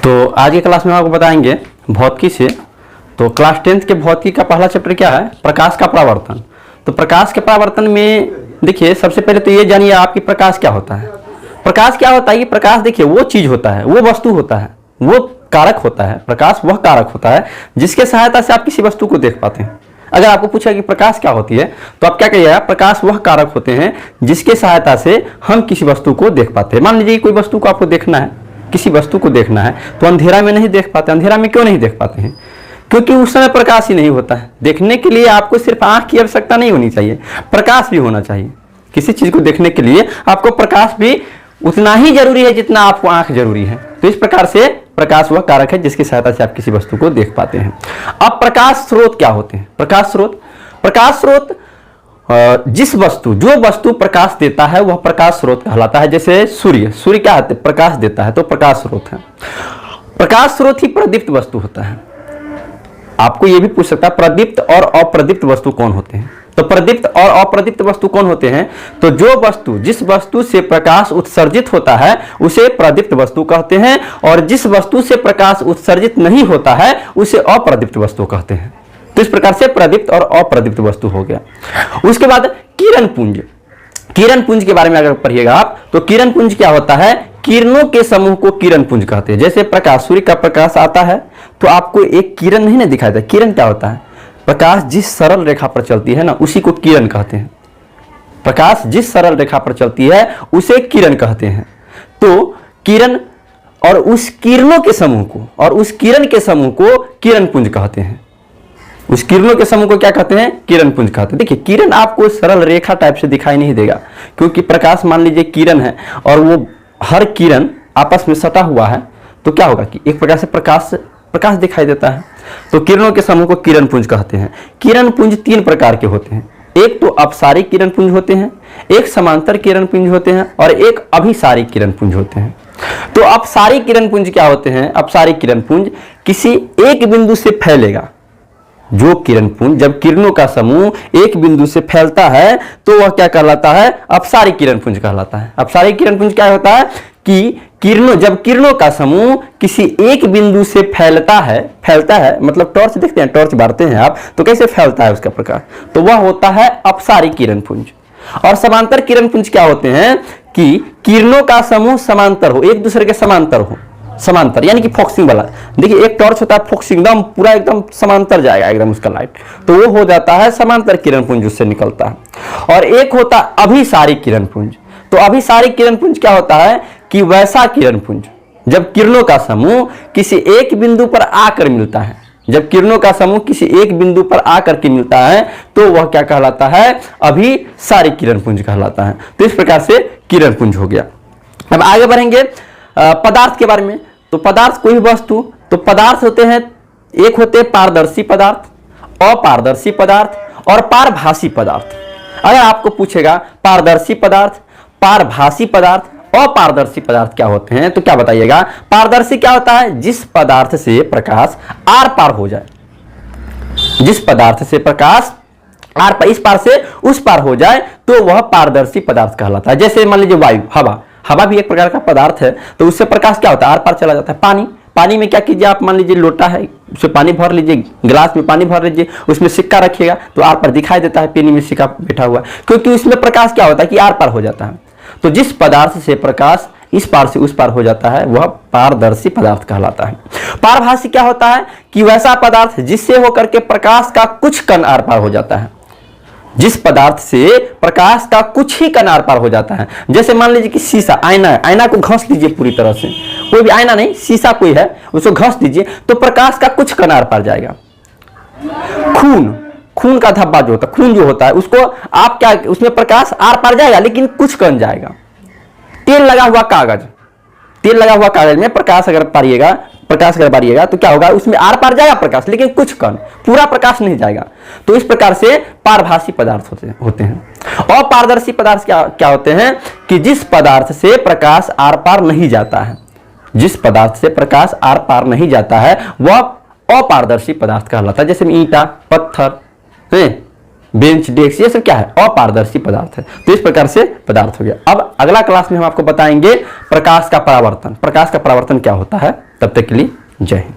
तो आज की क्लास में हम आपको बताएंगे भौतिकी से। तो क्लास 10th के भौतिकी का पहला चैप्टर क्या है? प्रकाश का परावर्तन। तो प्रकाश के परावर्तन में देखिए, सबसे पहले तो ये जानिए आप कि प्रकाश क्या होता है। प्रकाश क्या होता है कि प्रकाश देखिए वो चीज होता है, वो वस्तु होता है, वो कारक होता है। प्रकाश वह कारक होता है जिसके सहायता से आप किसी वस्तु को देख पाते हैं। अगर आपको पूछा कि प्रकाश क्या होती है तो आप क्या कहिएगा? प्रकाश वह कारक होते हैं जिसके सहायता से हम किसी वस्तु को देख पाते हैं। मान लीजिए कोई वस्तु को आपको देखना है, किसी वस्तु को देखना है तो अंधेरा में नहीं देख पाते। अंधेरा में क्यों नहीं देख पाते हैं? क्योंकि उस समय प्रकाश ही नहीं होता है। देखने के लिए आपको सिर्फ आंख की आवश्यकता नहीं होनी चाहिए, प्रकाश भी होना चाहिए। किसी चीज को देखने के लिए आपको प्रकाश भी उतना ही जरूरी है जितना आपको आंख जरूरी है। तो इस प्रकार से प्रकाश वह कारक है जिसकी सहायता से आप किसी वस्तु को देख पाते हैं। अब प्रकाश स्रोत क्या होते हैं? प्रकाश स्रोत जिस वस्तु, जो वस्तु प्रकाश देता है वह प्रकाश स्रोत कहलाता है। जैसे सूर्य क्या है? प्रकाश देता है तो प्रकाश स्रोत है। प्रकाश स्रोत ही प्रदीप्त वस्तु होता है। आपको यह भी पूछ सकता है प्रदीप्त और अप्रदीप्त वस्तु कौन होते हैं? तो प्रदीप्त और अप्रदीप्त वस्तु कौन होते हैं? तो जो वस्तु, जिस वस्तु से प्रकाश उत्सर्जित होता है उसे प्रदीप्त वस्तु कहते हैं, और जिस वस्तु से प्रकाश उत्सर्जित नहीं होता है उसे अप्रदीप्त वस्तु कहते हैं। तो इस प्रकार से प्रदीप्त और अप्रदीप्त वस्तु हो गया। उसके बाद किरण पुंज के बारे में अगर पढ़िएगा आप तो किरण पुंज क्या होता है? किरणों के समूह को किरण पुंज कहते हैं। जैसे प्रकाश, सूर्य का प्रकाश आता है तो आपको एक किरण नहीं ना दिखाई देता। किरण क्या होता है? प्रकाश जिस सरल रेखा पर चलती है ना उसी को किरण कहते हैं। प्रकाश जिस सरल रेखा पर चलती है उसे किरण कहते हैं। तो किरण और उस किरणों के समूह को, और उस किरण के समूह को किरण पुंज कहते हैं। उस किरणों के समूह को क्या कहते हैं? किरण पुंज कहते हैं। देखिए, किरण आपको सरल रेखा टाइप से दिखाई नहीं देगा, क्योंकि प्रकाश मान लीजिए किरण है और वो हर किरण आपस में सटा हुआ है तो क्या होगा कि एक प्रकार से प्रकाश दिखाई देता है। तो किरणों के समूह को किरण पुंज कहते हैं। किरण पुंज 3 प्रकार के होते हैं। एक तो अपसारी किरण पुंज होते हैं, एक समांतर किरण पुंज होते हैं, और एक अभिसारी किरण पुंज होते हैं। तो अपसारी किरण पुंज क्या होते हैं? अपसारी किरण पुंज किसी एक बिंदु से फैलेगा। जो किरण पुंज, जब किरणों का समूह एक बिंदु से फैलता है तो वह क्या कहलाता है? अपसारी किरण पुंज कहलाता है। अपसारी किरण पुंज क्या होता है कि जब किरणों का समूह किसी एक बिंदु से फैलता है, मतलब टॉर्च देखते हैं, टॉर्च बारते हैं आप तो कैसे फैलता है उसका प्रकाश, तो वह होता है अपसारी किरण पुंज। और समांतर किरण पुंज क्या होते हैं कि किरणों का समूह समांतर हो, एक दूसरे के समांतर हो। समांतर यानी कि फोकसिंग वाला। देखिए, एक टॉर्च होता है फोकसिंग, एकदम पूरा एकदम समांतर जाएगा एकदम उसका लाइट, तो वो हो जाता है समांतर किरण पुंज, उससे निकलता है। और एक होता है अभिसारी किरण पुंज। तो अभिसारी किरण पुंज क्या होता है कि वैसा किरण पुंज जब किरणों का समूह किसी एक बिंदु पर आकर मिलता है, जब किरणों का समूह किसी एक बिंदु पर आकर के मिलता है तो वह क्या कहलाता है? अभिसारी किरण पुंज कहलाता है। तो इस प्रकार से किरण पुंज हो गया। अब आगे बढ़ेंगे पदार्थ के बारे में। तो पदार्थ कोई वस्तु, तो पदार्थ होते हैं, एक होते हैं पारदर्शी पदार्थ, अपारदर्शी पदार्थ और पारभासी पदार्थ। अगर आपको पूछेगा पारदर्शी पदार्थ, पारभासी पदार्थ, अपारदर्शी पदार्थ क्या होते हैं तो क्या बताइएगा? पारदर्शी क्या होता है? जिस पदार्थ से प्रकाश आर पार हो जाए, जिस पदार्थ से प्रकाश आर पार, इस पार से उस पार हो जाए तो वह पारदर्शी पदार्थ कहलाता है। जैसे मान लीजिए वायु, हवा भी एक प्रकार का पदार्थ है, तो उससे प्रकाश क्या होता है? आर पार चला जाता है। पानी में क्या कीजिए आप, मान लीजिए लोटा है, उसमें पानी भर लीजिए, गिलास में पानी भर लीजिए, उसमें सिक्का रखिएगा तो आर पार दिखाई देता है, पानी में सिक्का बैठा हुआ है, क्योंकि उसमें प्रकाश क्या होता है कि आर पार हो जाता है। तो जिस पदार्थ से प्रकाश इस पार से उस पार हो जाता है वह पारदर्शी पदार्थ कहलाता है। पारभासी क्या होता है कि वैसा पदार्थ जिससे होकर के प्रकाश का कुछ कण आर पार हो जाता है। जिस पदार्थ से प्रकाश का कुछ ही कण आर पार हो जाता है। जैसे मान लीजिए कि शीशा, आईना को घस लीजिए पूरी तरह से, कोई भी आईना नहीं, शीशा कोई है, उसको घस दीजिए तो प्रकाश का कुछ कण आर पार जाएगा। खून का धब्बा जो होता है, खून जो होता है, उसको आप क्या, उसमें प्रकाश आर पार जाएगा लेकिन कुछ कण जाएगा। तेल लगा हुआ कागज में प्रकाश अगर बारिएगा तो क्या होगा? उसमें आर पार जाएगा प्रकाश, लेकिन कुछ कण, पूरा प्रकाश नहीं जाएगा। तो इस प्रकार से पारभासी पदार्थ होते हैं। और पारदर्शी पदार्थ क्या होते हैं कि जिस पदार्थ से प्रकाश आर पार नहीं जाता है, जिस पदार्थ से प्रकाश आर पार नहीं जाता है वह अपारदर्शी पदार्थ कहलाता है। जैसे ईंटा, पत्थर है, बेंच, डेस्क, ये सब क्या है? अपारदर्शी पदार्थ है। तो इस प्रकार से पदार्थ हो गया। अब अगला क्लास में हम आपको बताएंगे प्रकाश का परावर्तन। प्रकाश का परावर्तन क्या होता है। तब तक के लिए जय हिंद।